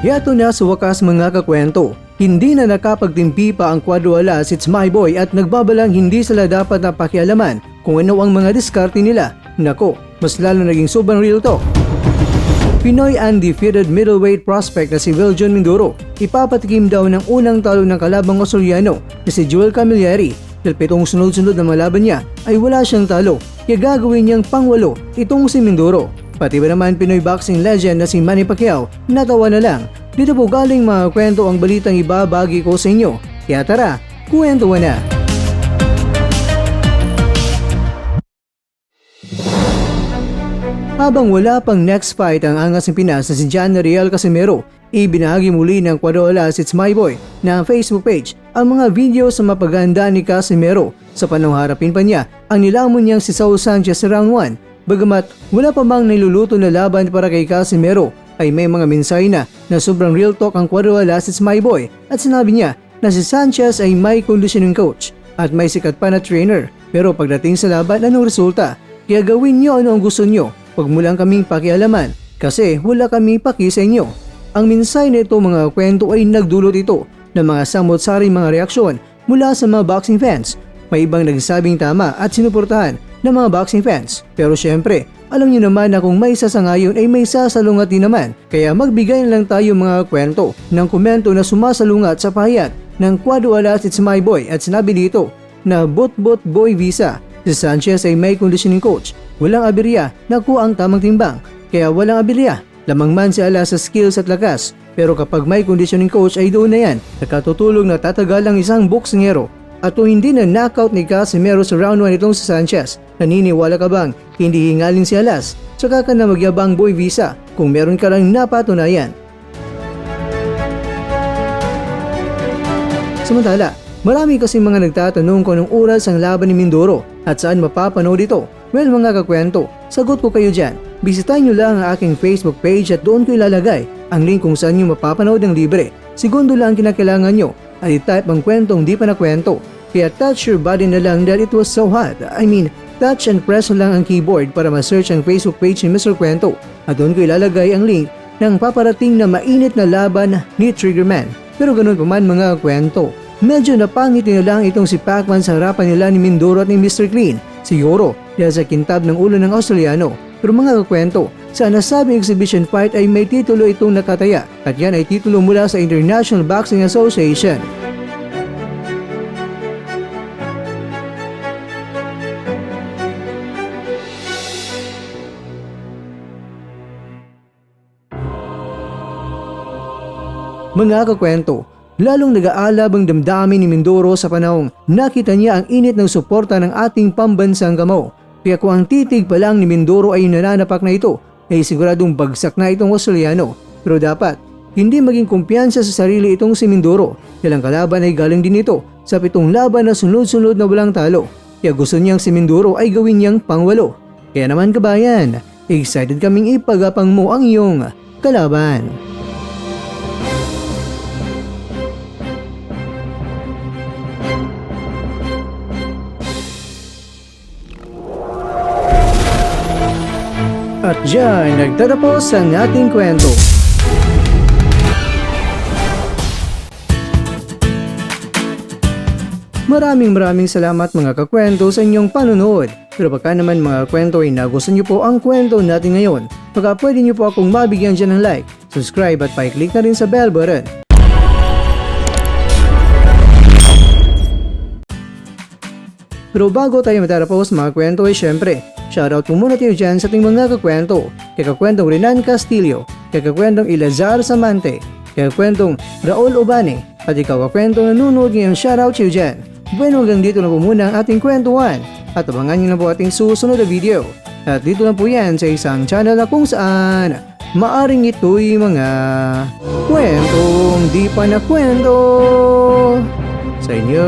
Yato na sa wakas mga kakwento, hindi na nakapagtimpi pa ang Cuadro Alas It's My Boy at nagbabalang hindi sila dapat na pakialaman kung ano ang mga diskarte nila. Nako, mas lalo naging sobrang real talk. Pinoy undefeated middleweight prospect na si Wiljon Mindoro ipapatikim daw ng unang talo ng kalabang Australiano na si Joel Camilleri dahil 7 sunod-sunod na mga laban niya ay wala siyang talo kaya gagawin niyang pang-8 itong si Mindoro. Pati ba naman Pinoy boxing legend na si Manny Pacquiao natawa na lang. Dito po galing mga kwento ang balitang ibabagi ko sa inyo. Kaya tara, kwentuhan na! Habang wala pang next fight ang angas ng Pinas na si John Riel Casimero, ibinahagi muli ng Cuadro Alas It's My Boy na Facebook page ang mga video sa mapaganda ni Casimero. Sa panahong harapin pa niya ang nilamon niyang si Saul Sanchez sa round 1. Bagamat wala pa bang niluluto na laban para kay Casimero, ay may mga mensahe na sobrang real talk ang Cuadro Alas It's My Boy at sinabi niya na si Sanchez ay may conditioning coach at may sikat pa na trainer. Pero pagdating sa laban, anong resulta? Kaya gawin niyo ano ang gusto niyo. Huwag mo lang kaming pakialaman kasi wala kaming paki sa inyo. Ang mensahe nito mga kwento ay nagdulot ito ng mga samot-saring mga reaksyon mula sa mga boxing fans. May ibang nagsabing tama at sinuportahan ng mga boxing fans. Pero syempre, alam niyo naman na kung may sasangayon ay may sasalungat din naman. Kaya magbigay na lang tayo mga kwento ng komento na sumasalungat sa pahayag ng Cuadro Alas It's My Boy at sinabi dito na bot-bot boy visa. Si Sanchez ay may conditioning coach. Walang aberya, nakuha ang tamang timbang. Kaya walang aberya, lamang man si Alas sa skills at lakas. Pero kapag may conditioning coach ay doon na yan, nakatutulong na tatagal ang isang boksingero. At kung hindi na knockout ni Casimero sa round 1 itong si Sanchez, naniniwala ka bang hindi hingalin si Alas? Tsaka ka na magyabang boy visa kung meron ka lang napatunayan. Samantala, marami kasi mga nagtatanong kung anong oras ang laban ni Mindoro at saan mapapanood ito. Well mga kakwento, sagot ko kayo dyan. Bisitahin nyo lang ang aking Facebook page at doon ko ilalagay ang link kung saan nyo mapapanood ng libre. Segundo lang ang kinakailangan nyo at i-type ang kwentong di pa na kwento. Kaya touch your body na lang dahil it was so hot. Touch and press lang ang keyboard para ma-search ang Facebook page ni Mr. Kwento. At doon ko ilalagay ang link ng paparating na mainit na laban ni Triggerman. Pero ganun pa man mga kwento, medyo napangiti na lang itong si Pacman sa harapan nila ni Mindoro at ni Mr. Clean. Siguro dahil sa kintab ng ulo ng Australiano. Pero mga kakwento, sa nasabing exhibition fight ay may titulo itong nakataya at yan ay titulo mula sa International Boxing Association. Mga kakwento, lalong nag-aalab ang damdamin ni Mindoro sa panahong nakita niya ang init ng suporta ng ating pambansang kamao. Kaya kung ang titig pa lang ni Mindoro ay nananapak na ito, ay siguradong bagsak na itong Australiano. Pero dapat, hindi maging kumpiyansa sa sarili itong si Mindoro. Dahil ang kalaban ay galing din ito sa 7 laban na sunod-sunod na walang talo. Kaya gusto niyang si Mindoro ay gawin niyang pang-8. Kaya naman kabayan, excited kaming ipagapang mo ang iyong kalaban. At dyan, nagtatapos ang ating kwento. Maraming salamat mga kakwento sa inyong panunood. Pero baka naman mga kwento ay nagustuhan niyo po ang kwento natin ngayon, baka pwede niyo po akong mabigyan dyan ng like, subscribe at pa-click na rin sa bell button. Pero bago tayo matatapos mga kwento ay syempre, shoutout po muna tayo dyan sa ating mga kakwento. Kay kakwentong Renan Castillo, kay kakwentong Elazar Samante, kay kakwentong Raul Obane, at ikaw kakwentong nanonood ngayon, shoutout tayo dyan. Bueno, hanggang dito na po muna ang ating kwentuhan at abangan nyo na po ating susunod na video. At dito na po yan sa isang channel na kung saan maaring ito'y mga kwentong di pa na kwento sa inyo.